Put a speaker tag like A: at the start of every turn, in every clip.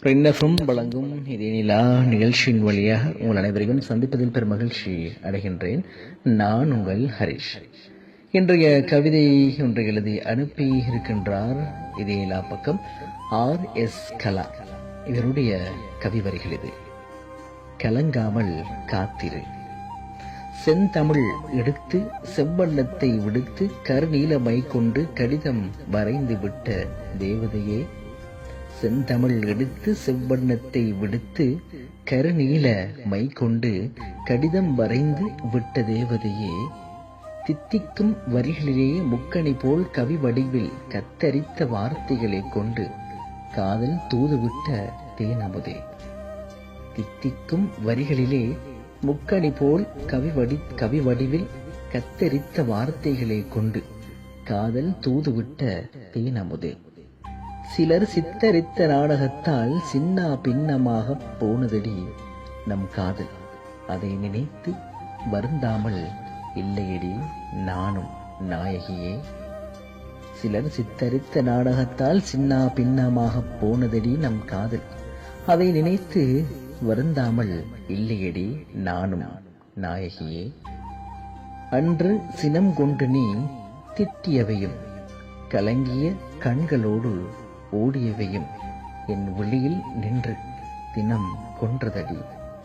A: பிரின்னஃபும் வழங்கும் இதே நிலா நிகழ்ச்சியின் வழியாக உங்கள் அனைவரையும் சந்திப்பதில் பெரும் மகிழ்ச்சி அடைகின்றேன். நான் உங்கள் ஹரிஷ். இன்றைய கவிதை ஒன்றை எழுதி அனுப்பி இருக்கின்றார் இதே நிலா பக்கம் RS கலா. இவருடைய கவிவரிகள் இது. கலங்காமல் காத்திரு. செந்தமிழ் எடுத்து செவ்வண்ணத்தை விடுத்து கருநீலமை கொண்டு கடிதம் வரைந்து விட்ட தேவதையே, செந்தமிழ் எடுத்து செவ்வண்ணத்தை விடுத்து கருநீல மை கொண்டு கடிதம் வரைந்து விட்ட தேவதையே, தித்திக்கும் வரிகளிலே முக்கணி போல் கவி வடிவில் கத்தரித்த வார்த்தைகளை கொண்டு காதல் தூதுவிட்ட தேனமுதே. தித்திக்கும் வரிகளிலே முக்கணி போல் கவி வடிவில் கத்தரித்த வார்த்தைகளை கொண்டு காதல் தூதுவிட்ட தேனமுதே. சிலர் சித்தரித்த நாடகத்தால் சின்னா பின்னமாக போனதடி நம் காதல். அதை நினைத்து வருந்தாமல் இல்லையடி நானும் நாயகியே. சிலர் சித்தரித்த நாடகத்தால் சின்னா பின்னமாக போனதடி நம் காதல். அதை நினைத்து வருந்தாமல் இல்லையடி நானும் நாயகியே. அன்று சினம் கொண்டு நீ திட்டியவையும் கலங்கிய கண்களோடு ஓடியவையும் என் விழியில் நின்று தினம் கொன்றதடி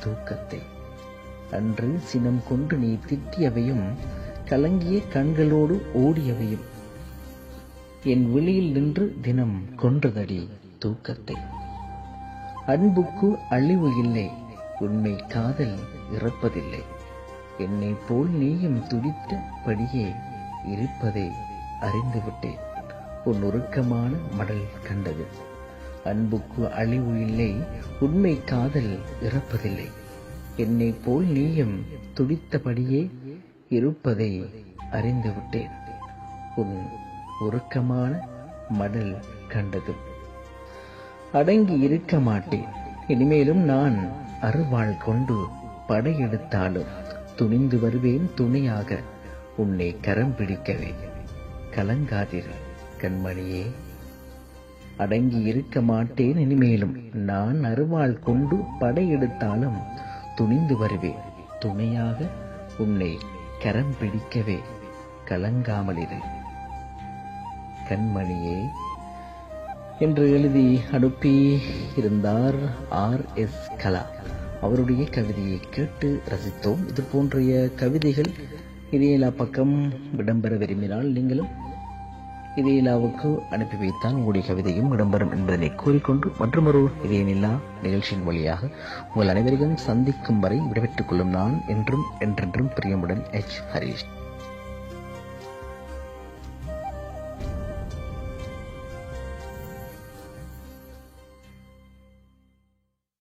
A: தூக்கத்தை. அன்று சினம் கொண்டு நீ திட்டியவையும் கலங்கிய கண்களோடு ஓடியவையும் என் விழியில் நின்று தினம் கொன்றதடி தூக்கத்தை. அன்புக்கு அழிவு இல்லை, உண்மை காதல் இறப்பதில்லை. என்னை போல் நீயும் துடித்தபடியே இருப்பதை அறிந்துவிட்டேன். உன் உருக்கமான மடல் கண்டது. அன்புக்கு அழிவு இல்லை, உண்மை காதல் இறப்பதில்லை. என்னை போல் நீயும் துடித்தபடியே இருப்பதை அறிந்துவிட்டேன். உன் உருக்கமான மடல் கண்டது. அடங்கி இருக்க மாட்டேன். இனிமேலும் நான் அருவாள் கொண்டு படையெடுத்தாலும் துணிந்து வருவேன் துணையாக உன்னை கரம் பிடிக்கவே. கலங்காதிரு கண்மணியே. அடங்கி இருக்க மாட்டேன். இனிமேலும் நான் அருவாள் கொண்டு படையெடுத்தாலும் துணிந்து வருவேன் துணையாக உன்னை கரம் பிடிக்கவே. கலங்காமலிரு கண்மணியே என்று எழுதி அனுப்பி இருந்தார் RS கலா. அவருடைய கவிதையை கேட்டு ரசித்தோம். இது போன்றைய கவிதைகள் இதேலா பக்கம் இடம்பெற விரும்பினால் நீங்களும் இதேலாவுக்கு அனுப்பி வைத்தால் உங்களுடைய கவிதையும் இடம்பெறும் என்பதனை கூறிக்கொண்டு மற்றொரு இதேநிலா நிகழ்ச்சியின் வழியாக உங்கள் அனைவரையும் சந்திக்கும் வரை விடைபெற்றுக் கொள்ளும் நான் என்றும் என்றென்றும் பிரியமுடன் H. ஹரிஷ்.